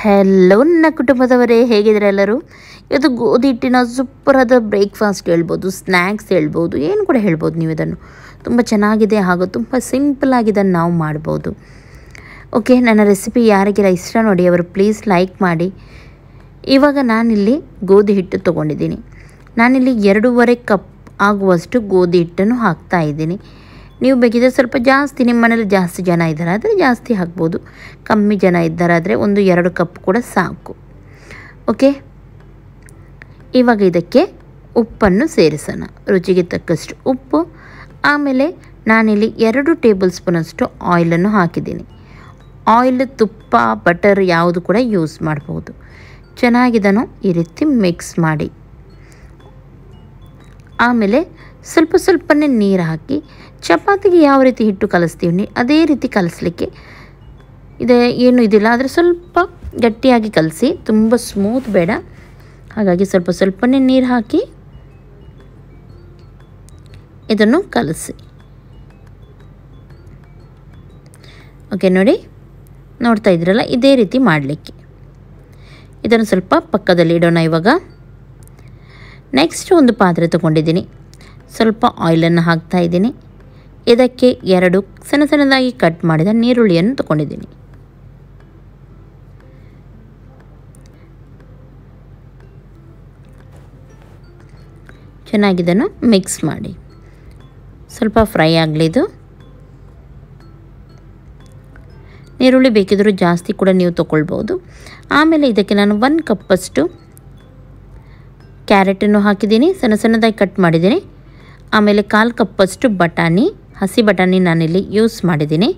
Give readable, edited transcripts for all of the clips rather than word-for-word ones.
Hello ನನ್ನ ಕುಟುಂಬದವರೇ, ಹೇಗಿದ್ದಾರೆ ಎಲ್ಲರೂ? ಇದು ಗೋಧಿ ಹಿಟ್ಟಿನ ಸೂಪರಾದ ಬ್ರೇಕ್ಫಾಸ್ಟ್ ಹೇಳ್ಬೋದು, ಸ್ನ್ಯಾಕ್ಸ್ ಹೇಳ್ಬೋದು, ಏನು ಕೂಡ ಹೇಳ್ಬೋದು. ನೀವು ಇದನ್ನು ತುಂಬ ಚೆನ್ನಾಗಿದೆ ಹಾಗೂ ತುಂಬ ಸಿಂಪಲ್ಲಾಗಿ ಇದನ್ನು ನಾವು ಮಾಡ್ಬೋದು. ಓಕೆ, ನನ್ನ ರೆಸಿಪಿ ಯಾರಿಗೆಲ್ಲ ಇಷ್ಟ ನೋಡಿ ಅವರು ಪ್ಲೀಸ್ ಲೈಕ್ ಮಾಡಿ. ಇವಾಗ ನಾನಿಲ್ಲಿ ಗೋಧಿ ಹಿಟ್ಟು ತೊಗೊಂಡಿದ್ದೀನಿ. ನಾನಿಲ್ಲಿ 2.5 ಕಪ್ ಆಗುವಷ್ಟು ಗೋಧಿ ಹಿಟ್ಟನ್ನು ಹಾಕ್ತಾಯಿದ್ದೀನಿ. ನೀವು ಬೇಕಿದ್ರೆ ಸ್ವಲ್ಪ ಜಾಸ್ತಿ, ನಿಮ್ಮ ಮನೇಲಿ ಜಾಸ್ತಿ ಜನ ಇದ್ದಾರೆ ಆದರೆ ಜಾಸ್ತಿ ಹಾಕ್ಬೋದು, ಕಮ್ಮಿ ಜನ ಇದ್ದಾರಾದರೆ 1-2 ಕಪ್ ಕೂಡ ಸಾಕು. ಓಕೆ, ಇವಾಗ ಇದಕ್ಕೆ ಉಪ್ಪನ್ನು ಸೇರಿಸೋಣ, ರುಚಿಗೆ ತಕ್ಕಷ್ಟು ಉಪ್ಪು. ಆಮೇಲೆ ನಾನಿಲ್ಲಿ 2 ಟೇಬಲ್ ಸ್ಪೂನಷ್ಟು ಆಯಿಲನ್ನು ಹಾಕಿದ್ದೀನಿ. ಆಯಿಲ್, ತುಪ್ಪ, ಬಟರ್ ಯಾವುದು ಕೂಡ ಯೂಸ್ ಮಾಡ್ಬೋದು. ಚೆನ್ನಾಗಿದನ್ನು ಈ ರೀತಿ ಮಿಕ್ಸ್ ಮಾಡಿ. ಆಮೇಲೆ ಸ್ವಲ್ಪನೇ ನೀರು ಹಾಕಿ, ಚಪಾತಿಗೆ ಯಾವ ರೀತಿ ಹಿಟ್ಟು ಕಲಿಸ್ತೀವಿ ಅದೇ ರೀತಿ ಕಲಿಸ್ಲಿಕ್ಕೆ ಇದೆ, ಏನೂ ಇದಿಲ್ಲ. ಆದರೆ ಸ್ವಲ್ಪ ಗಟ್ಟಿಯಾಗಿ ಕಲಸಿ, ತುಂಬ ಸ್ಮೂತ್ ಬೇಡ. ಹಾಗಾಗಿ ಸ್ವಲ್ಪನೇ ನೀರು ಹಾಕಿ ಇದನ್ನು ಕಲಸಿ. ಓಕೆ, ನೋಡ್ತಾ ಇದ್ರಲ್ಲ, ಇದೇ ರೀತಿ ಮಾಡಲಿಕ್ಕೆ. ಇದನ್ನು ಸ್ವಲ್ಪ ಪಕ್ಕದಲ್ಲಿ ಇಡೋಣ. ಇವಾಗ ನೆಕ್ಸ್ಟ್ ಒಂದು ಪಾತ್ರೆ ತೊಗೊಂಡಿದ್ದೀನಿ, ಸ್ವಲ್ಪ ಆಯಿಲನ್ನು ಹಾಕ್ತಾ ಇದ್ದೀನಿ. ಇದಕ್ಕೆ 2 ಸಣ್ಣದಾಗಿ ಕಟ್ ಮಾಡಿದ ನೀರುಳ್ಳಿಯನ್ನು ತೊಗೊಂಡಿದ್ದೀನಿ. ಚೆನ್ನಾಗಿದನ್ನು ಮಿಕ್ಸ್ ಮಾಡಿ, ಸ್ವಲ್ಪ ಫ್ರೈ ಆಗಲಿ ಇದು. ನೀರುಳ್ಳಿ ಬೇಕಿದ್ದರೂ ಜಾಸ್ತಿ ಕೂಡ ನೀವು ತೊಗೊಳ್ಬೋದು. ಆಮೇಲೆ ಇದಕ್ಕೆ ನಾನು 1 ಕಪ್ಪಷ್ಟು ಕ್ಯಾರೆಟನ್ನು ಹಾಕಿದ್ದೀನಿ, ಸಣ್ಣದಾಗಿ ಕಟ್ ಮಾಡಿದ್ದೀನಿ. ಆಮೇಲೆ 1/4 ಕಪ್ಪಷ್ಟು ಬಟಾಣಿ, ಹಸಿ ಬಟಾಣಿ ನಾನಿಲ್ಲಿ ಯೂಸ್ ಮಾಡಿದ್ದೀನಿ.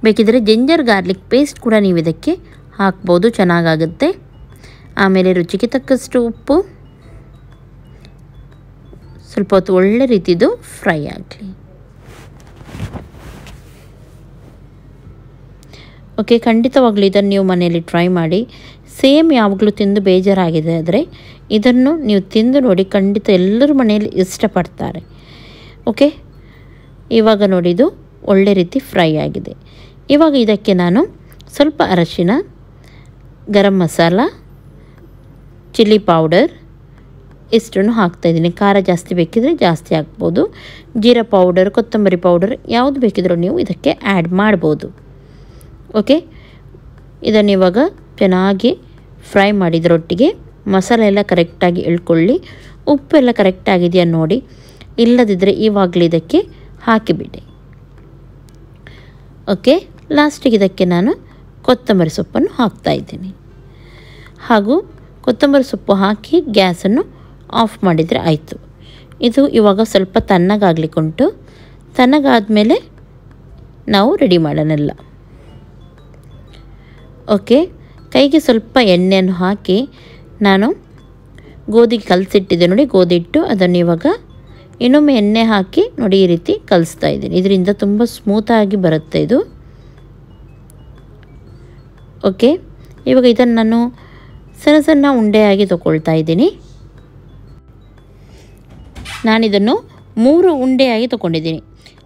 ಬೇಕಿದ್ದರೆ ಜಿಂಜರ್ ಗಾರ್ಲಿಕ್ ಪೇಸ್ಟ್ ಕೂಡ ನೀವು ಇದಕ್ಕೆ ಹಾಕ್ಬೋದು, ಚೆನ್ನಾಗಾಗುತ್ತೆ. ಆಮೇಲೆ ರುಚಿಗೆ ತಕ್ಕಷ್ಟು ಉಪ್ಪು. ಸ್ವಲ್ಪ ಹೊತ್ತು ಒಳ್ಳೆ ರೀತಿದು ಫ್ರೈ ಆಗಲಿ. ಓಕೆ, ಖಂಡಿತವಾಗ್ಲೂ ಇದನ್ನು ನೀವು ಮನೆಯಲ್ಲಿ ಟ್ರೈ ಮಾಡಿ. ಸೇಮ್ ಯಾವಾಗಲೂ ತಿಂದು ಬೇಜಾರಾಗಿದೆ ಆದರೆ ಇದನ್ನು ನೀವು ತಿಂದು ನೋಡಿ, ಖಂಡಿತ ಎಲ್ಲರ ಮನೆಯಲ್ಲಿ ಇಷ್ಟಪಡ್ತಾರೆ. ಓಕೆ, ಇವಾಗ ನೋಡಿ ಇದು ಒಳ್ಳೆ ರೀತಿ ಫ್ರೈ ಆಗಿದೆ. ಇವಾಗ ಇದಕ್ಕೆ ನಾನು ಸ್ವಲ್ಪ ಅರಶಿನ, ಗರಂ ಮಸಾಲ, ಚಿಲ್ಲಿ ಪೌಡರ್ ಇಷ್ಟನ್ನು ಹಾಕ್ತಾಯಿದ್ದೀನಿ. ಖಾರ ಜಾಸ್ತಿ ಬೇಕಿದ್ರೆ ಜಾಸ್ತಿ ಹಾಕ್ಬೋದು. ಜೀರಾ ಪೌಡರ್, ಕೊತ್ತಂಬರಿ ಪೌಡರ್ ಯಾವುದು ಬೇಕಿದ್ರೂ ನೀವು ಇದಕ್ಕೆ ಆ್ಯಡ್ ಮಾಡ್ಬೋದು. ಓಕೆ, ಇದನ್ನು ಇವಾಗ ಚೆನ್ನಾಗಿ ಫ್ರೈ ಮಾಡಿದ್ರೊಟ್ಟಿಗೆ ಮಸಾಲೆ ಎಲ್ಲ ಕರೆಕ್ಟಾಗಿ ಇಳ್ಕೊಳ್ಳಿ. ಉಪ್ಪೆಲ್ಲ ಕರೆಕ್ಟಾಗಿದೆಯಾ ನೋಡಿ, ಇಲ್ಲದಿದ್ದರೆ ಇವಾಗಲೇ ಇದಕ್ಕೆ ಹಾಕಿಬಿಡಿ. ಓಕೆ, ಲಾಸ್ಟಿಗೆ ಇದಕ್ಕೆ ನಾನು ಕೊತ್ತಂಬರಿ ಸೊಪ್ಪನ್ನು ಹಾಕ್ತಾಯಿದ್ದೀನಿ. ಹಾಗೂ ಕೊತ್ತಂಬರಿ ಸೊಪ್ಪು ಹಾಕಿ ಗ್ಯಾಸನ್ನು ಆಫ್ ಮಾಡಿದರೆ ಆಯಿತು. ಇದು ಇವಾಗ ಸ್ವಲ್ಪ ತಣ್ಣಗಾಗಲಿಕ್ಕುಂಟು. ತಣ್ಣಗಾದಮೇಲೆ ನಾವು ರೆಡಿ ಮಾಡೋಣಲ್ಲ. ಓಕೆ, ಕೈಗೆ ಸ್ವಲ್ಪ ಎಣ್ಣೆಯನ್ನು ಹಾಕಿ ನಾನು ಗೋಧಿ ಕಲಸಿಟ್ಟಿದ್ದೆ ನೋಡಿ, ಗೋಧಿ ಹಿಟ್ಟು, ಅದನ್ನು ಇವಾಗ ಇನ್ನೊಮ್ಮೆ ಎಣ್ಣೆ ಹಾಕಿ ನೋಡಿ ಈ ರೀತಿ ಕಲಿಸ್ತಾ ಇದ್ದೀನಿ. ಇದರಿಂದ ತುಂಬ ಸ್ಮೂತಾಗಿ ಬರುತ್ತೆ ಇದು. ಓಕೆ, ಇವಾಗ ಇದನ್ನು ನಾನು ಸಣ್ಣ ಉಂಡೆಯಾಗಿ ತೊಗೊಳ್ತಾ ಇದ್ದೀನಿ. ನಾನಿದನ್ನು 3 ಉಂಡೆಯಾಗಿ ತೊಗೊಂಡಿದ್ದೀನಿ,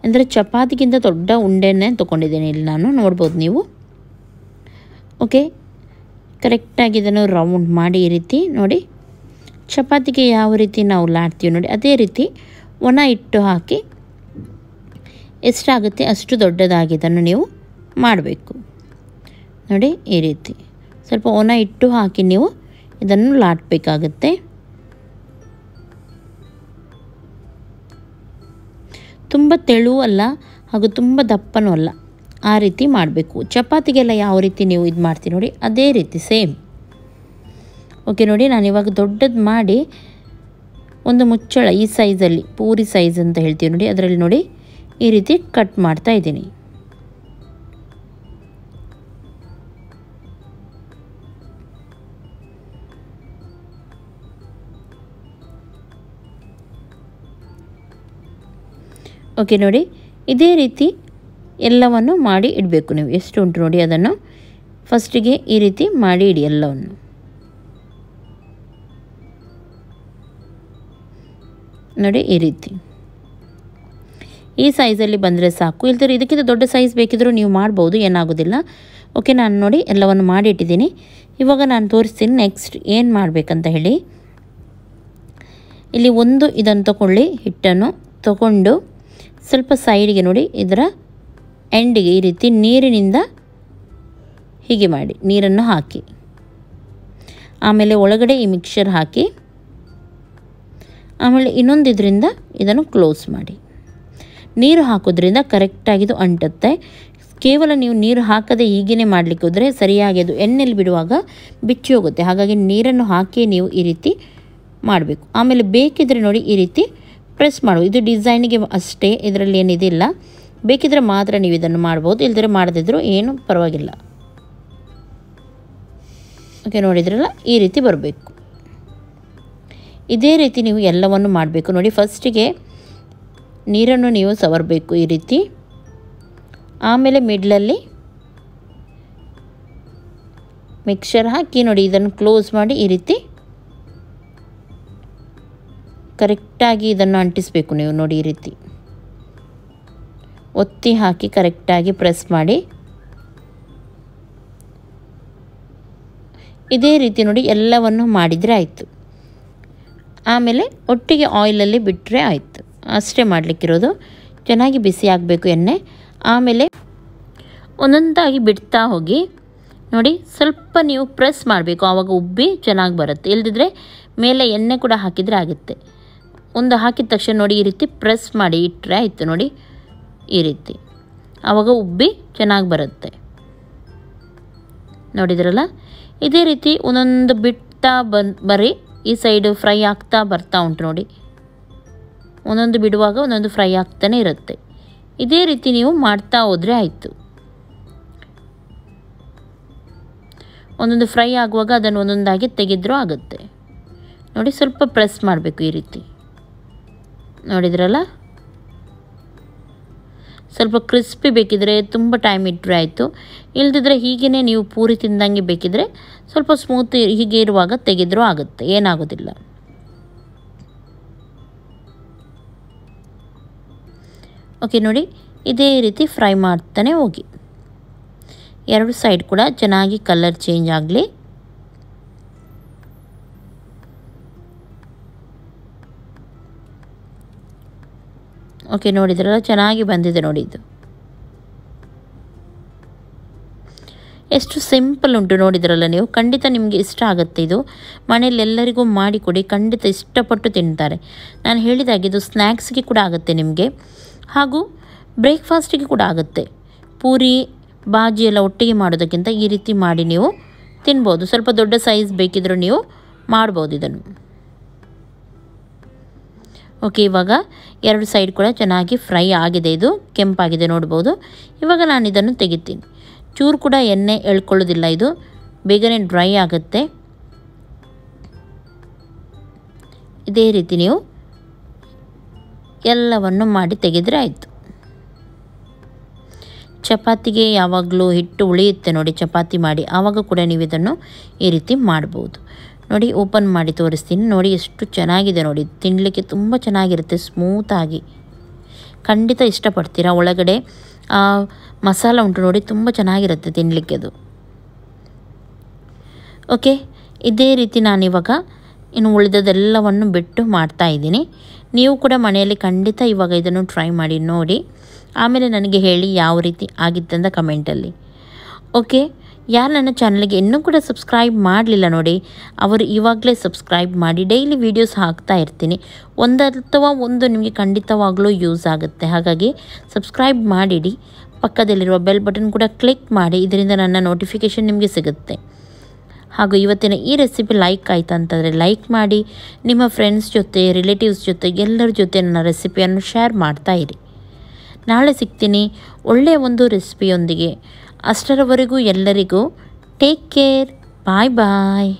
ಅಂದರೆ ಚಪಾತಿಗಿಂತ ದೊಡ್ಡ ಉಂಡೆನೇ ತೊಗೊಂಡಿದ್ದೀನಿ ಇಲ್ಲಿ ನಾನು, ನೋಡ್ಬೋದು ನೀವು. ಓಕೆ, ಕರೆಕ್ಟಾಗಿ ಇದನ್ನು ರೌಂಡ್ ಮಾಡಿ ಈ ರೀತಿ ನೋಡಿ, ಚಪಾತಿಗೆ ಯಾವ ರೀತಿ ನಾವು ಲಾಡ್ತೀವಿ ನೋಡಿ ಅದೇ ರೀತಿ ಒಣ ಹಿಟ್ಟು ಹಾಕಿ ಎಷ್ಟಾಗುತ್ತೆ ಅಷ್ಟು ದೊಡ್ಡದಾಗಿ ಇದನ್ನು ನೀವು ಮಾಡಬೇಕು. ನೋಡಿ ಈ ರೀತಿ ಸ್ವಲ್ಪ ಒಣ ಹಿಟ್ಟು ಹಾಕಿ ನೀವು ಇದನ್ನು ಲಾಟಬೇಕಾಗುತ್ತೆ. ತುಂಬ ತೆಳು ಅಲ್ಲ ಹಾಗೂ ತುಂಬ ದಪ್ಪನೂ ಅಲ್ಲ, ಆ ರೀತಿ ಮಾಡಬೇಕು. ಚಪಾತಿಗೆಲ್ಲ ಯಾವ ರೀತಿ ನೀವು ಇದು ಮಾಡ್ತೀವಿ ನೋಡಿ ಅದೇ ರೀತಿ ಸೇಮ್. ಓಕೆ, ನೋಡಿ ನಾನಿವಾಗ ದೊಡ್ಡದು ಮಾಡಿ ಒಂದು ಮುಚ್ಚಳ ಈ ಸೈಜಲ್ಲಿ, ಪೂರಿ ಸೈಜ್ ಅಂತ ಹೇಳ್ತೀವಿ ನೋಡಿ, ಅದರಲ್ಲಿ ನೋಡಿ ಈ ರೀತಿ ಕಟ್ ಮಾಡ್ತಾ ಇದ್ದೀನಿ. ಓಕೆ, ನೋಡಿ ಇದೇ ರೀತಿ ಎಲ್ಲವನ್ನು ಮಾಡಿ ಇಡಬೇಕು. ನೀವು ಎಷ್ಟು ಉಂಟು ನೋಡಿ ಅದನ್ನು ಫಸ್ಟಿಗೆ ಈ ರೀತಿ ಮಾಡಿ ಇಡಿ ಎಲ್ಲವನ್ನು. ನೋಡಿ ಈ ರೀತಿ ಈ ಸೈಜಲ್ಲಿ ಬಂದರೆ ಸಾಕು. ಇಲ್ದಿದ್ರೆ ಇದಕ್ಕಿಂತ ದೊಡ್ಡ ಸೈಜ್ ಬೇಕಿದ್ರೂ ನೀವು ಮಾಡ್ಬೋದು, ಏನಾಗೋದಿಲ್ಲ. ಓಕೆ, ನಾನು ನೋಡಿ ಎಲ್ಲವನ್ನು ಮಾಡಿ ಇಟ್ಟಿದ್ದೀನಿ. ಇವಾಗ ನಾನು ತೋರಿಸ್ತೀನಿ ನೆಕ್ಸ್ಟ್ ಏನು ಮಾಡಬೇಕಂತ ಹೇಳಿ. ಇಲ್ಲಿ ಒಂದು ಇದನ್ನು ತಗೊಳ್ಳಿ, ಹಿಟ್ಟನ್ನು ತಗೊಂಡು ಸ್ವಲ್ಪ ಸೈಡಿಗೆ ನೋಡಿ, ಇದರ ಎಂಡಿಗೆ ಈ ರೀತಿ ನೀರಿನಿಂದ ಹೀಗೆ ಮಾಡಿ, ನೀರನ್ನು ಹಾಕಿ, ಆಮೇಲೆ ಒಳಗಡೆ ಈ ಮಿಕ್ಸರ್ ಹಾಕಿ, ಆಮೇಲೆ ಇನ್ನೊಂದು ಇದರಿಂದ ಇದನ್ನು ಕ್ಲೋಸ್ ಮಾಡಿ. ನೀರು ಹಾಕೋದ್ರಿಂದ ಕರೆಕ್ಟಾಗಿದು ಅಂಟುತ್ತೆ. ಕೇವಲ ನೀವು ನೀರು ಹಾಕದೆ ಹೀಗೇ ಮಾಡಲಿಕ್ಕೆ ಹೋದರೆ ಸರಿಯಾಗಿ ಅದು ಎಣ್ಣೆಲಿ ಬಿಡುವಾಗ ಬಿಚ್ಚಿ ಹೋಗುತ್ತೆ. ಹಾಗಾಗಿ ನೀರನ್ನು ಹಾಕಿ ನೀವು ಈ ರೀತಿ ಮಾಡಬೇಕು. ಆಮೇಲೆ ಬೇಕಿದ್ರೆ ನೋಡಿ ಈ ರೀತಿ ಪ್ರೆಸ್ ಮಾಡುವುದು. ಇದು ಡಿಸೈನಿಗೆ ಅಷ್ಟೇ, ಇದರಲ್ಲಿ ಏನಿದಿಲ್ಲ. ಬೇಕಿದ್ರೆ ಮಾತ್ರ ನೀವು ಇದನ್ನು ಮಾಡ್ಬೋದು, ಇಲ್ದಿದ್ರೆ ಮಾಡದಿದ್ದರೂ ಏನು ಪರವಾಗಿಲ್ಲ. ಓಕೆ, ನೋಡಿದ್ರಲ್ಲ ಈ ರೀತಿ ಬರಬೇಕು. ಇದೇ ರೀತಿ ನೀವು ಎಲ್ಲವನ್ನು ಮಾಡಬೇಕು. ನೋಡಿ, ಫಸ್ಟಿಗೆ ನೀರನ್ನು ನೀವು ಸವರಬೇಕು ಈ ರೀತಿ. ಆಮೇಲೆ ಮಿಡ್ಲಲ್ಲಿ ಮಿಕ್ಸರ್ ಹಾಕಿ ನೋಡಿ, ಇದನ್ನು ಕ್ಲೋಸ್ ಮಾಡಿ ಈ ರೀತಿ ಕರೆಕ್ಟಾಗಿ ಇದನ್ನು ಅಂಟಿಸಬೇಕು ನೀವು. ನೋಡಿ ಈ ರೀತಿ ಒತ್ತಿ ಹಾಕಿ ಕರೆಕ್ಟಾಗಿ ಪ್ರೆಸ್ ಮಾಡಿ. ಇದೇ ರೀತಿ ನೋಡಿ ಎಲ್ಲವನ್ನು ಮಾಡಿದರೆ ಆಯಿತು. ಆಮೇಲೆ ಒಟ್ಟಿಗೆ ಆಯಿಲಲ್ಲಿ ಬಿಟ್ಟರೆ ಆಯಿತು. ಅಷ್ಟೇ ಮಾಡಲಿಕ್ಕಿರೋದು. ಚೆನ್ನಾಗಿ ಬಿಸಿ ಆಗಬೇಕು ಎಣ್ಣೆ. ಆಮೇಲೆ ಒಂದೊಂದಾಗಿ ಬಿಡ್ತಾ ಹೋಗಿ ನೋಡಿ, ಸ್ವಲ್ಪ ನೀವು ಪ್ರೆಸ್ ಮಾಡಬೇಕು, ಆವಾಗ ಉಬ್ಬಿ ಚೆನ್ನಾಗಿ ಬರುತ್ತೆ. ಇಲ್ಲದಿದ್ದರೆ ಮೇಲೆ ಎಣ್ಣೆ ಕೂಡ ಹಾಕಿದರೆ ಆಗುತ್ತೆ. ಒಂದು ಹಾಕಿದ ತಕ್ಷಣ ನೋಡಿ ಈ ರೀತಿ ಪ್ರೆಸ್ ಮಾಡಿ ಇಟ್ಟರೆ ಆಯಿತು. ನೋಡಿ ಈ ರೀತಿ, ಆವಾಗ ಉಬ್ಬಿ ಚೆನ್ನಾಗಿ ಬರುತ್ತೆ. ನೋಡಿದ್ರಲ್ಲ, ಇದೇ ರೀತಿ ಒಂದೊಂದು ಬಿಡ್ತಾ ಬರೀ ಈ ಸೈಡು ಫ್ರೈ ಆಗ್ತಾ ಬರ್ತಾ ಉಂಟು. ನೋಡಿ, ಒಂದೊಂದು ಬಿಡುವಾಗ ಒಂದೊಂದು ಫ್ರೈ ಆಗ್ತಾನೆ ಇರುತ್ತೆ. ಇದೇ ರೀತಿ ನೀವು ಮಾಡ್ತಾ ಹೋದರೆ ಆಯಿತು. ಒಂದೊಂದು ಫ್ರೈ ಆಗುವಾಗ ಅದನ್ನು ಒಂದೊಂದಾಗಿ ತೆಗೆದ್ರೂ ಆಗುತ್ತೆ. ನೋಡಿ, ಸ್ವಲ್ಪ ಪ್ರೆಸ್ ಮಾಡಬೇಕು ಈ ರೀತಿ. ನೋಡಿದ್ರಲ್ಲ, ಸ್ವಲ್ಪ ಕ್ರಿಸ್ಪಿ ಬೇಕಿದ್ರೆ ತುಂಬ ಟೈಮ್ ಇಟ್ಟರೆ ಆಯಿತು. ಇಲ್ದಿದ್ರೆ ಹೀಗೇ ನೀವು ಪೂರಿ ತಿಂದಂಗೆ ಬೇಕಿದ್ರೆ ಸ್ವಲ್ಪ ಸ್ಮೂತ್ ಹೀಗೆ ಇರುವಾಗ ತೆಗೆದ್ರೂ ಆಗುತ್ತೆ, ಏನಾಗೋದಿಲ್ಲ. ಓಕೆ, ನೋಡಿ ಇದೇ ರೀತಿ ಫ್ರೈ ಮಾಡ್ತಾನೆ ಹೋಗಿ. ಎರಡು ಸೈಡ್ ಕೂಡ ಚೆನ್ನಾಗಿ ಕಲರ್ ಚೇಂಜ್ ಆಗಲಿ. ಓಕೆ, ನೋಡಿದ್ರಲ್ಲ ಚೆನ್ನಾಗಿ ಬಂದಿದೆ. ನೋಡಿ, ಇದು ಎಷ್ಟು ಸಿಂಪಲ್ ಉಂಟು. ನೋಡಿದ್ರಲ್ಲ ನೀವು, ಖಂಡಿತ ನಿಮಗೆ ಇಷ್ಟ ಆಗುತ್ತೆ. ಇದು ಮನೇಲಿ ಎಲ್ಲರಿಗೂ ಮಾಡಿಕೊಡಿ, ಖಂಡಿತ ಇಷ್ಟಪಟ್ಟು ತಿಂತಾರೆ. ನಾನು ಹೇಳಿದಾಗೆ ಇದು ಸ್ನ್ಯಾಕ್ಸ್ಗೆ ಕೂಡ ಆಗುತ್ತೆ ನಿಮಗೆ, ಹಾಗೂ ಬ್ರೇಕ್ಫಾಸ್ಟಿಗೆ ಕೂಡ ಆಗುತ್ತೆ. ಪೂರಿ ಬಾಜಿ ಎಲ್ಲ ಒಟ್ಟಿಗೆ ಮಾಡೋದಕ್ಕಿಂತ ಈ ರೀತಿ ಮಾಡಿ ನೀವು ತಿನ್ಬೋದು. ಸ್ವಲ್ಪ ದೊಡ್ಡ ಸೈಜ್ ಬೇಕಿದ್ರೂ ನೀವು ಮಾಡ್ಬೋದು ಇದನ್ನು. ಓಕೆ, ಇವಾಗ ಎರಡು ಸೈಡ್ ಕೂಡ ಚೆನ್ನಾಗಿ ಫ್ರೈ ಆಗಿದೆ. ಇದು ಕೆಂಪಾಗಿದೆ ನೋಡ್ಬೋದು. ಇವಾಗ ನಾನು ಇದನ್ನು ತೆಗಿತೀನಿ. ಚೂರು ಕೂಡ ಎಣ್ಣೆ ಎಳ್ಕೊಳ್ಳೋದಿಲ್ಲ, ಇದು ಬೇಗನೆ ಡ್ರೈ ಆಗುತ್ತೆ. ಇದೇ ರೀತಿ ನೀವು ಎಲ್ಲವನ್ನು ಮಾಡಿ ತೆಗೆದರೆ ಆಯಿತು. ಚಪಾತಿಗೆ ಯಾವಾಗಲೂ ಹಿಟ್ಟು ಉಳಿಯುತ್ತೆ ನೋಡಿ, ಚಪಾತಿ ಮಾಡಿ ಆವಾಗ ಕೂಡ ನೀವು ಇದನ್ನು ಈ ರೀತಿ ಮಾಡ್ಬೋದು. ನೋಡಿ, ಓಪನ್ ಮಾಡಿ ತೋರಿಸ್ತೀನಿ. ನೋಡಿ ಎಷ್ಟು ಚೆನ್ನಾಗಿದೆ. ನೋಡಿ, ತಿನ್ನಲಿಕ್ಕೆ ತುಂಬ ಚೆನ್ನಾಗಿರುತ್ತೆ, ಸ್ಮೂತಾಗಿ. ಖಂಡಿತ ಇಷ್ಟಪಡ್ತೀರಾ. ಒಳಗಡೆ ಮಸಾಲ ಉಂಟು ನೋಡಿ, ತುಂಬ ಚೆನ್ನಾಗಿರುತ್ತೆ ತಿನ್ನಲಿಕ್ಕೆ ಅದು. ಓಕೆ, ಇದೇ ರೀತಿ ನಾನಿವಾಗ ಇನ್ನು ಉಳಿದದೆಲ್ಲವನ್ನು ಬಿಟ್ಟು ಮಾಡ್ತಾಯಿದ್ದೀನಿ. ನೀವು ಕೂಡ ಮನೆಯಲ್ಲಿ ಖಂಡಿತ ಇವಾಗ ಇದನ್ನು ಟ್ರೈ ಮಾಡಿ ನೋಡಿ. ಆಮೇಲೆ ನನಗೆ ಹೇಳಿ ಯಾವ ರೀತಿ ಆಗಿತ್ತಂತ ಕಮೆಂಟಲ್ಲಿ. ಓಕೆ, ಯಾರು ನನ್ನ ಚಾನಲ್ಗೆ ಇನ್ನೂ ಕೂಡ ಸಬ್ಸ್ಕ್ರೈಬ್ ಮಾಡಲಿಲ್ಲ ನೋಡಿ, ಅವರು ಇವಾಗಲೇ ಸಬ್ಸ್ಕ್ರೈಬ್ ಮಾಡಿ. ಡೈಲಿ ವೀಡಿಯೋಸ್ ಹಾಕ್ತಾ ಇರ್ತೀನಿ. ಒಂದು ಅಥವಾ ಒಂದು ನಿಮಗೆ ಖಂಡಿತವಾಗಲೂ ಯೂಸ್ ಆಗುತ್ತೆ. ಹಾಗಾಗಿ ಸಬ್ಸ್ಕ್ರೈಬ್ ಮಾಡಿಡಿ. ಪಕ್ಕದಲ್ಲಿರುವ ಬೆಲ್ ಬಟನ್ ಕೂಡ ಕ್ಲಿಕ್ ಮಾಡಿ, ಇದರಿಂದ ನನ್ನ ನೋಟಿಫಿಕೇಷನ್ ನಿಮಗೆ ಸಿಗುತ್ತೆ. ಹಾಗೂ ಇವತ್ತಿನ ಈ ರೆಸಿಪಿ ಲೈಕ್ ಆಯಿತು ಅಂತಂದರೆ ಲೈಕ್ ಮಾಡಿ. ನಿಮ್ಮ ಫ್ರೆಂಡ್ಸ್ ಜೊತೆ, ರಿಲೇಟಿವ್ಸ್ ಜೊತೆ, ಎಲ್ಲರ ಜೊತೆ ನನ್ನ ರೆಸಿಪಿಯನ್ನು ಶೇರ್ ಮಾಡ್ತಾ ಇರಿ. ನಾಳೆ ಸಿಗ್ತೀನಿ ಒಳ್ಳೆಯ ಒಂದು ರೆಸಿಪಿಯೊಂದಿಗೆ. ಅಷ್ಟರವರೆಗೂ ಎಲ್ಲರಿಗೂ ಟೇಕ್ ಕೇರ್. ಬಾಯ್ ಬಾಯ್.